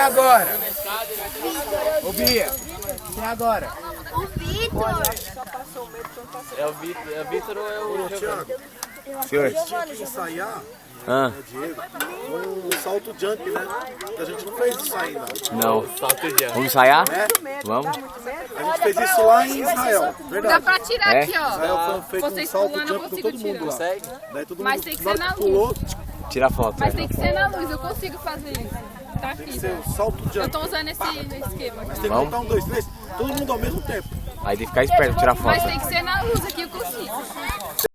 agora? Ô Bia, quem é agora? O Vitor. É o Vitor ou é o Thiago? Senhor. Tinha que ensaiar, Diego, um salto jump, né? Que a gente não fez isso ainda. Não. Salto de Vamos ensaiar? É? Vamos? A gente fez isso lá em Israel, Dá verdade. pra tirar É? aqui, ó. Israel foi feito um Vocês salto pulando, eu jump com consigo todo mundo lá. Consegue? Daí todo Mas mundo tem que na ser hora na pulou, Tira a foto. Mas tem que ser na luz, eu consigo fazer isso. Tá tem aqui. que ser o salto Eu jump. tô usando esse esquema. Mas tem que Vamos? contar 1, 2, 3, todo mundo ao mesmo tempo. Aí tem que ficar esperto, tirar a Mas foto. tem que ser na luz aqui.